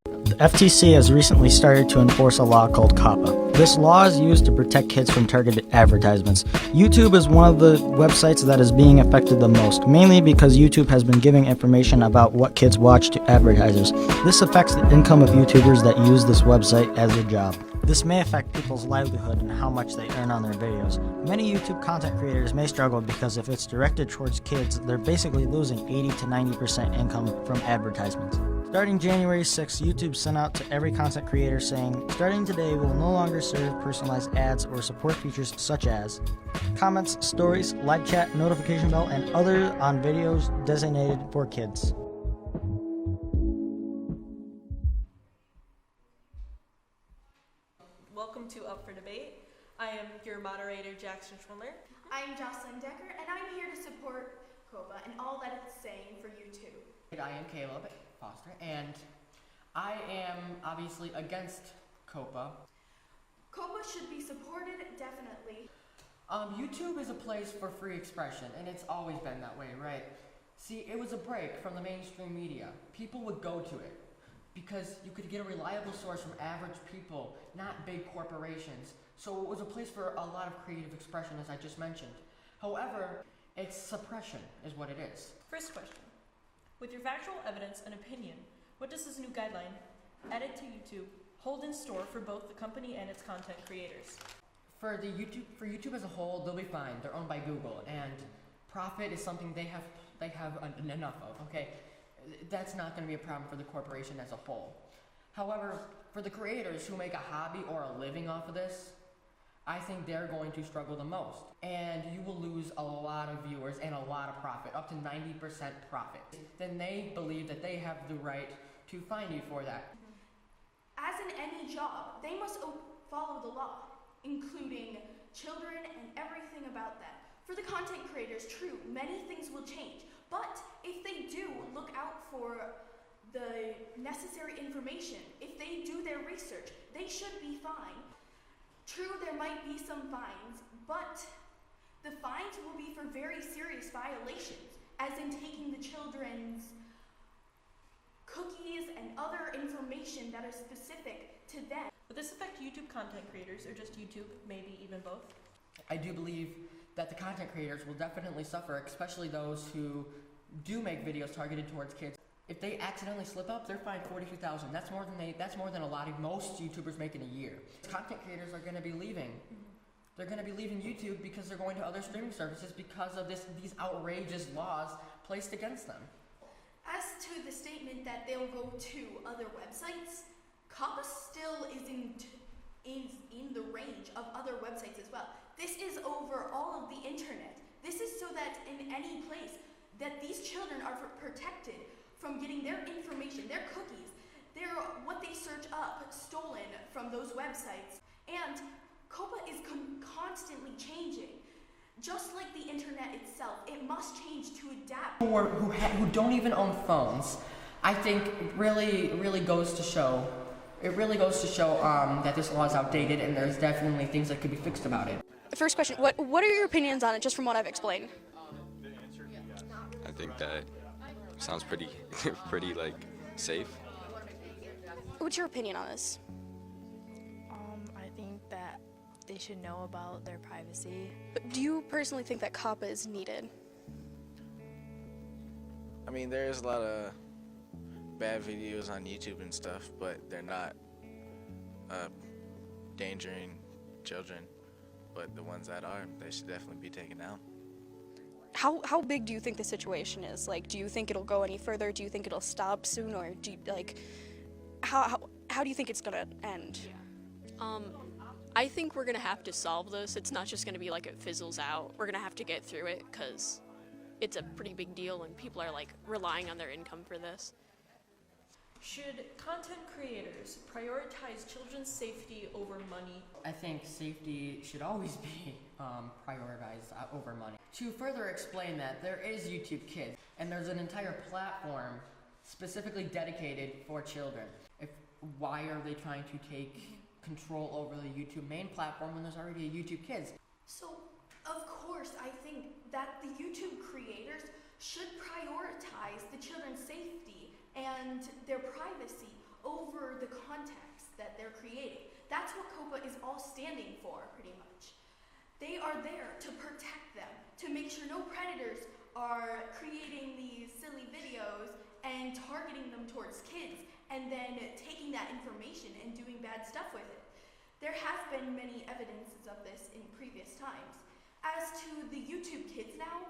The FTC has recently started to enforce a law called COPPA. This law is used to protect kids from targeted advertisements. YouTube is one of the websites that is being affected the most, mainly because YouTube has been giving information about what kids watch to advertisers. This affects the income of YouTubers that use this website as a job. This may affect people's livelihood and how much they earn on their videos. Many YouTube content creators may struggle because if it's directed towards kids, they're basically losing 80 to 90% income from advertisements. Starting January 6th, YouTube sent out to every content creator saying, starting today, we'll no longer serve personalized ads or support features such as comments, stories, live chat, notification bell, and other on videos designated for kids. Welcome to Up for Debate. I am your moderator, Jackson Schwindler. I'm Jocelyn Decker, and I'm here to support COPPA and all that it's saying for YouTube. I am Caleb Foster, and I am obviously against COPPA. COPPA should be supported, definitely. YouTube is a place for free expression, and it's always been that way, right? See, it was a break from the mainstream media. People would go to it because you could get a reliable source from average people, not big corporations. So it was a place for a lot of creative expression, as I just mentioned. However, it's suppression is what it is. First question. With your factual evidence and opinion, what does this new guideline, added to YouTube, hold in store for both the company and its content creators? For YouTube as a whole, they'll be fine. They're owned by Google, and profit is something they have enough of. Okay, that's not going to be a problem for the corporation as a whole. However, for the creators who make a hobby or a living off of this, I think they're going to struggle the most, and you will lose a lot of viewers and a lot of profit, up to 90% profit. Then they believe that they have the right to fine you for that. As in any job, they must follow the law, including children and everything about that. For the content creators, true, many things will change, but if they do look out for the necessary information, if they do their research, they should be fine. True, there might be some fines, but the fines will be for very serious violations, as in taking the children's cookies and other information that are specific to them. Would this affect YouTube content creators, or just YouTube, maybe even both? I do believe that the content creators will definitely suffer, especially those who do make videos targeted towards kids. If they accidentally slip up, they're fined $42,000. That's more than most YouTubers make in a year. Content creators are going to be leaving. They're going to be leaving YouTube because they're going to other streaming services because of these outrageous laws placed against them. As to the statement that they'll go to other websites, COPPA still is in the range of other websites as well. This is over all of the internet. This is so that in any place that these children are protected from getting their information, their cookies, what they search up, stolen from those websites. And COPPA is constantly changing. Just like the internet itself, it must change to adapt. Who don't even own phones, I think really goes to show. It really goes to show that this law is outdated, and there's definitely things that could be fixed about it. First question: What are your opinions on it, just from what I've explained? I think that sounds pretty like safe. What's your opinion on this? I think that they should know about their privacy. But do you personally think that COPPA is needed? I mean, there's a lot of bad videos on YouTube and stuff, but they're not endangering children. But the ones that are, they should definitely be taken down. How big do you think the situation is? Like, do you think it'll go any further? Do you think it'll stop soon, or do you, how do you think it's gonna end? I think we're gonna have to solve this. It's not just gonna be like it fizzles out. We're gonna have to get through it because it's a pretty big deal and people are like relying on their income for this. Should content creators prioritize children's safety over money? I think safety should always be prioritized over money. To further explain that, there is YouTube Kids, and there's an entire platform specifically dedicated for children. Why are they trying to take control over the YouTube main platform when there's already a YouTube Kids? So, of course, I think that the YouTube creators should prioritize the children's safety and their privacy over the context that they're creating. That's what COPPA is all standing for, pretty much. They are there to protect them, to make sure no predators are creating these silly videos and targeting them towards kids, and then taking that information and doing bad stuff with it. There has been many evidences of this in previous times. As to the YouTube Kids now,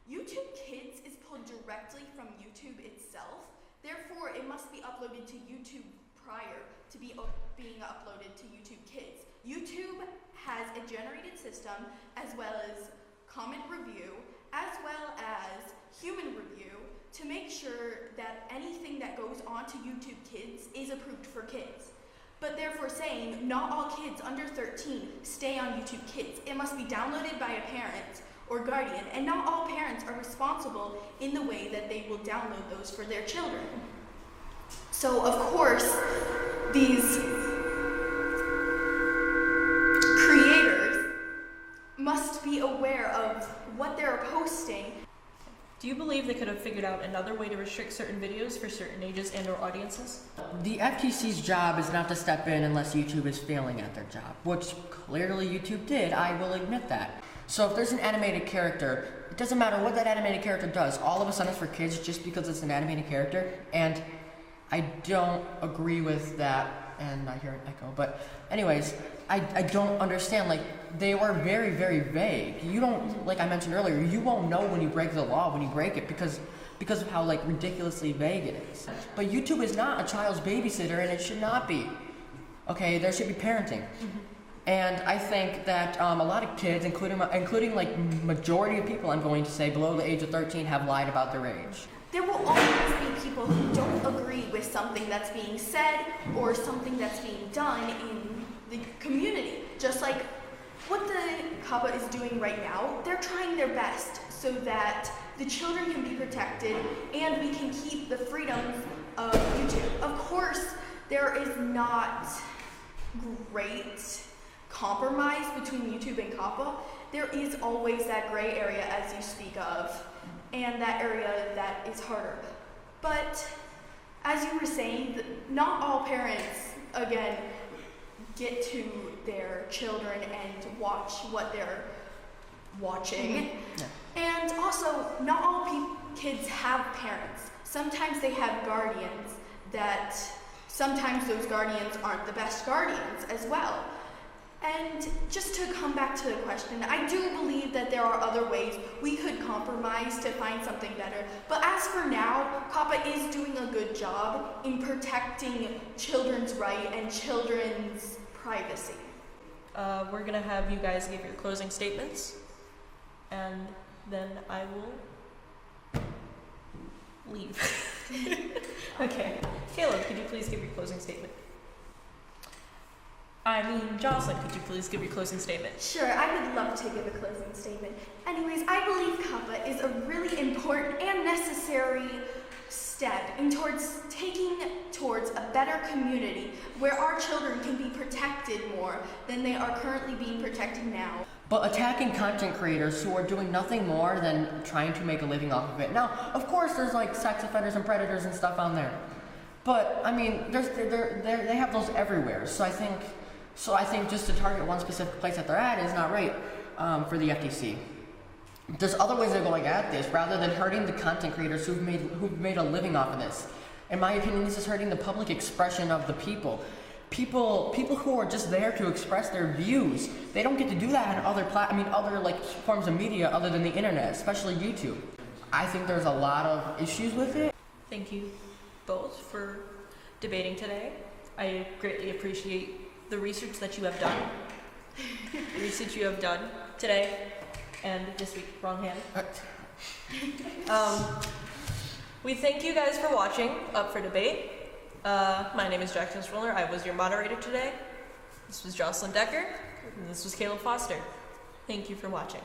YouTube Kids is pulled directly from YouTube itself. Therefore, it must be uploaded to YouTube prior to being uploaded to YouTube Kids. YouTube has a generated system as well as comment review, as well as human review, to make sure that anything that goes onto YouTube Kids is approved for kids. But therefore saying not all kids under 13 stay on YouTube Kids. It must be downloaded by a parent or guardian, and not all parents are responsible in the way that they will download those for their children. So of course, these creators must be aware of what they're posting. Do you believe they could have figured out another way to restrict certain videos for certain ages and or audiences? The FTC's job is not to step in unless YouTube is failing at their job, which clearly YouTube did, I will admit that. So if there's an animated character, it doesn't matter what that animated character does, all of a sudden it's for kids just because it's an animated character, and I don't agree with that, and I hear an echo, but anyways, I don't understand, like, they were very, very vague. You don't, like I mentioned earlier, you won't know when you break the law when you break it because of how, like, ridiculously vague it is. But YouTube is not a child's babysitter, and it should not be. Okay, there should be parenting. And I think that a lot of kids, including like majority of people, I'm going to say, below the age of 13 have lied about their age. There will always be people who don't agree with something that's being said or something that's being done in the community. Just like what the COPPA is doing right now, they're trying their best so that the children can be protected and we can keep the freedoms of YouTube. Of course, there is not great compromise between YouTube and COPPA. There is always that gray area, as you speak of, and that area that is harder. But as you were saying, not all parents, again, get to their children and watch what they're watching. And also, not all kids have parents. Sometimes they have guardians that sometimes those guardians aren't the best guardians as well. And just to come back to the question, I do believe that there are other ways we could compromise to find something better. But as for now, COPPA is doing a good job in protecting children's right and children's privacy. We're gonna have you guys give your closing statements, and then I will leave. Okay, Caleb, could you please give your closing statement? Jocelyn, could you please give your closing statement? Sure, I would love to give a closing statement. Anyways, I believe COPPA is a really important and necessary step taking towards a better community where our children can be protected more than they are currently being protected now. But attacking content creators who are doing nothing more than trying to make a living off of it. Now, of course, there's like sex offenders and predators and stuff on there. But, I mean, they have those everywhere. So I think just to target one specific place that they're at is not right for the FTC. There's other ways of going at this rather than hurting the content creators who've made a living off of this. In my opinion, this is hurting the public expression of the people. People who are just there to express their views. They don't get to do that in other like forms of media other than the internet, especially YouTube. I think there's a lot of issues with it. Thank you both for debating today. I greatly appreciate the research that you have done. The research you have done today and this week. Wrong hand. We thank you guys for watching Up for Debate. My name is Jackson Stroller. I was your moderator today. This was Jocelyn Decker. And this was Caleb Foster. Thank you for watching.